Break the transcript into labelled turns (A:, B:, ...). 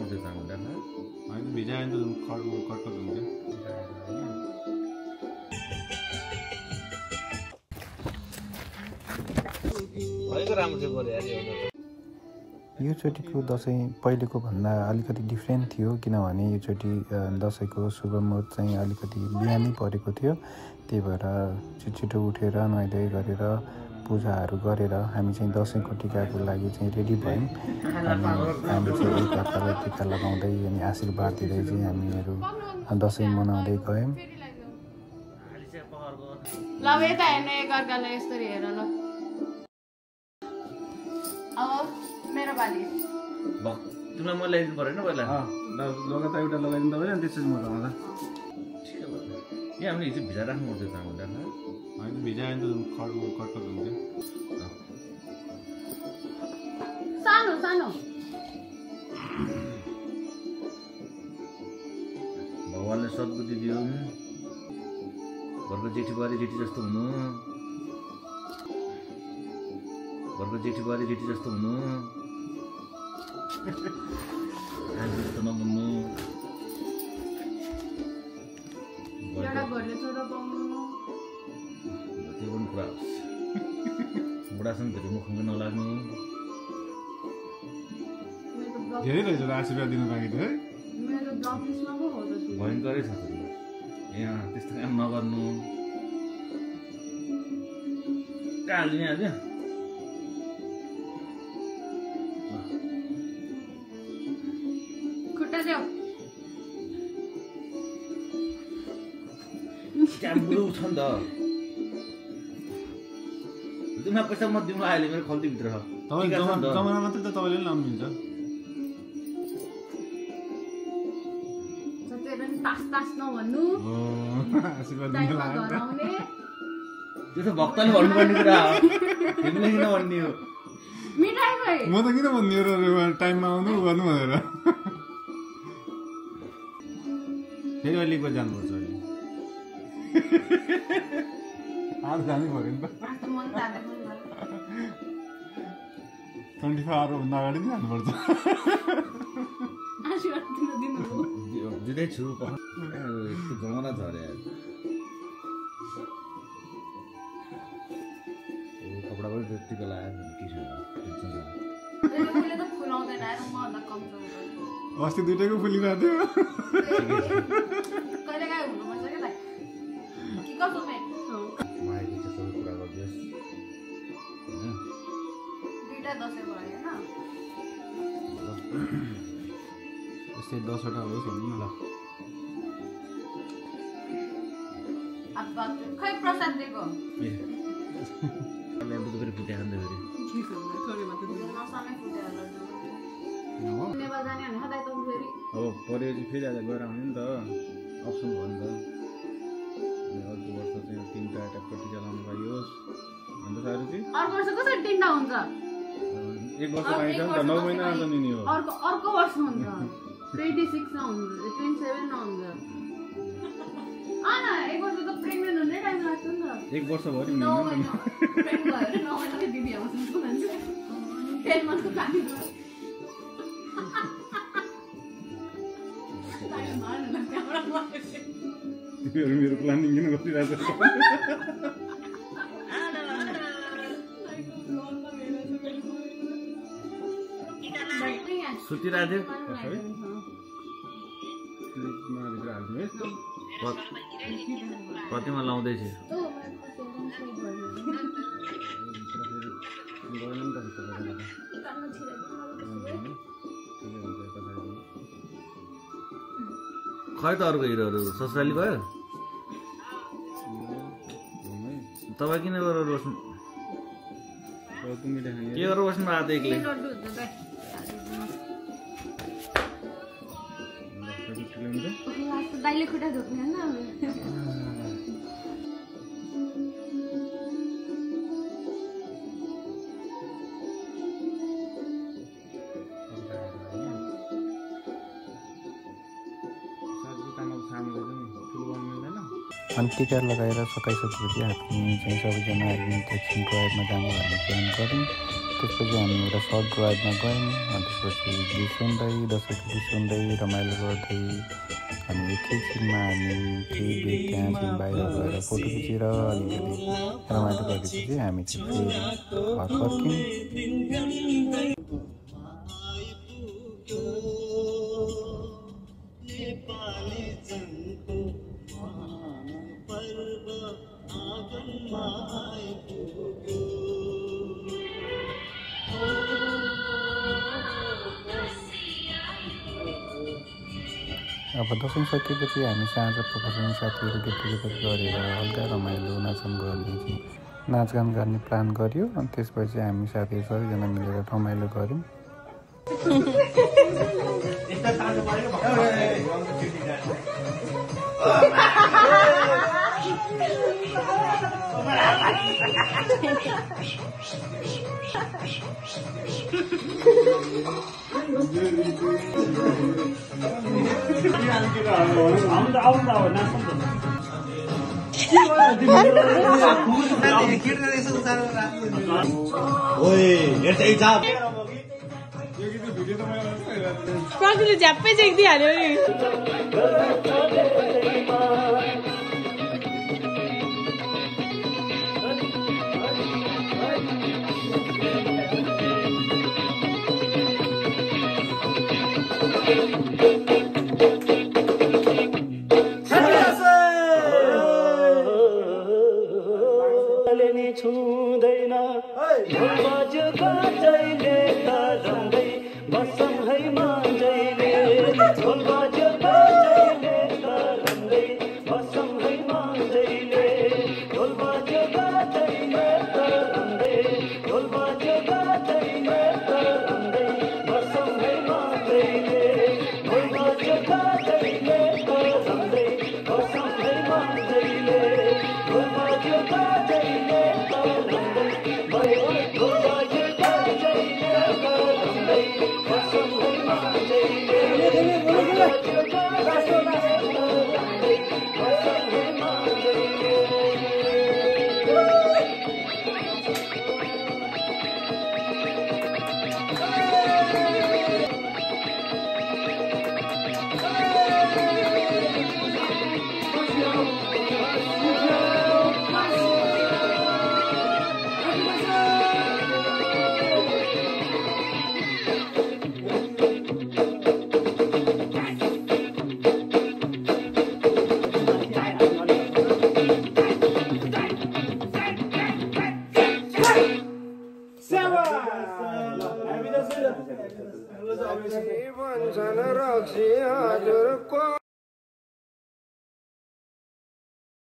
A: हुन्छ जाँदा
B: होइन भिजायो नि त कटकट हुन्छ
A: भएको राम्रो थियो बरु यार
C: योचोटिको दसैँ पहिलेको भन्दा अलिकति डिफ्रेन्ट थियो किनभने योचोटि दसैँको शुभ मुहुर्त चाहिँ अलिकति बिहानै परेको थियो त्यही भएर छिटो उठेर नुहाइधुवाइ गरेर पूजाहरू गरेर हामी चाहिँ दसैँको टिकाको लागि चाहिँ रेडी भयौँ अनि हामी चाहिँ एकअर्कालाई टिका लगाउँदै अनि आशीर्वाद दिँदै चाहिँ हामीहरू दसैँ मनाउँदै गयौँ
D: ल यता हेर्नु एकअर्कालाई यसरी हेर ल अब मेरो बाली
A: तिमीलाई म ल्याइदिनु परेन पहिला
B: लगातार एउटा लगाइदिनु तपाईँ अनि त्यसपछि म लगाउँदा
A: यहाँ हामीले हिजो भिजा राख्नुपर्छ जाँदा
B: होइन भिजायो नि त कटकट हुन्छ
D: सानो सानो
A: भगवान्ले सद्बुद्धि दियो घरको जेठी बुहारी जेठी जस्तो हुनु घरको जेठी बुहारी जेठी जस्तो हुनु जस्तो नबन्नु
D: एउटा घरले छोरा पाउनु
A: त्यो पनि कुरा होस् बुढासँग धेरै मुखमा नलाग्नु
B: धेरै रहेछ आशीर्वाद दिनु लागि त है
D: मेरो ब्लक लिस्टमा पो हो त
A: भयङ्करै छ यहाँ त्यस्तो काम नगर्नु कहाँ हालिदिने आज
D: खुट्टा देऊ
A: बुढो छ नि त तिमीलाई पैसा म दिउँला अहिले मेरो खल्तीभित्र छ
B: जमाना मात्रै त तपाईँले पनि लाउनुहुन्छ
D: तास तास नभन्नु
B: आशीर्वाद
D: टाइममा
B: दिनु
D: घर
B: लाग्यो
D: आउने
A: त्यो त भक्तले भन्नुपर्ने कुरा हो तिमीले किन भन्ने हो
D: मिठाई खोइ
B: म त किन भन्ने हो र टाइममा आउनु गर्नु भनेर फेरि अहिले को जानुपर्छ अहिले आज जानै पऱ्यो नि त
D: आज मन तागेको
B: 24 आवरभन्दा अगाडि नै जानुपर्छ
D: आशीर्वाद दिनु हो
A: दिँदै छु यस्तो जमाना छ अरे कपडा पनि टिका लगायो टी सर्ट
D: त्यसले त फुलाउँदैन आएर म भन्दा कमजोर
B: अस्ति दुइटैको फुलिरहेको थियो
D: कहिले काहीँ हुनुपर्छ क्या त कि कसो मे
A: माइती चाहिँ सबै कुरा गरिदियोस् होइन
D: दुईटा दसैँ भयो होइन
B: यस्तै 10वटा होस् भन्नु न ल
D: अब खै प्रसाद दिएको
A: लड्डु त फेरि फुट्या खान्छ फेरि
D: नसानै फुट्यो नेपाल जाने भने सधैँ त फेरि
B: अब परेपछि फेरि आज गएर आउने नि त अप्सन भयो नि त अर्को वर्ष चाहिँ 3टा टाइपको टिका लाउनु पाइयोस् अन्त साह्रो चाहिँ
D: अर्को वर्ष कसरी 3टा हुन्छ
B: 1 वर्ष पाइन्छ नि त 9 महिना अन्त निनी हो
D: अर्को वर्ष हुन्छ 26 मा हुन्छ 27 मा हुन्छ एक वर्ष त प्रेग्नेन्ट हुने टाइम लाग्छ नि त
B: 1 वर्ष भयो नि
D: 9 महिना प्रेग्नेन्ट भयो रे 9 महिनाको दिदी आउँछ भन्छ 10 मन्थको पानी
B: तिमीहरू मेरो प्लानिङ किन गरिरहेको छ
A: सुतिरहेको थियो
B: भित्र हाल्नु है
A: प्रतिमा लाउँदैछु खै त अरूको हिरोहरू ससुराली भयो तपाईँ किन गरेर बस्नु के गरेर बस्नु भएको एक्लै
D: दाइले खुट्टा धोक्ने होइन
C: अनि टिका लगाएर सकाइसकेपछि हामी चाहिँ सबैजना एकछिन टोयलेटमा जानु भन्ने प्लान गऱ्यौँ त्यसपछि हामी एउटा सर्ट ड्राइभमा गयौँ अनि त्यसपछि गीत सुन्दै दसैँको गीत सुन्दै रमाइलो गर्दै अनि एकैछिनमा हामी केही बेर त्यहाँदेखि बाहिर गएर फोटो खिचेर अलिकति रमाइलो गरेपछि हामी चाहिँ फेरि घर फर्क्यौँ। अब दसैँ सकिएपछि हामी साँझ पखसम्म साथीहरू गेट टुगेदर गरेर हल्का रमाइलो नाचगान गर्ने प्लान गऱ्यो अनि त्यसपछि हामी साथीहरू सबैजना मिलेर रमाइलो गऱ्यौँ।
E: प्रकृति झ्याप्पै चेक्दिहाल्यो नि।
F: भन्छन् रक्सी हजुरको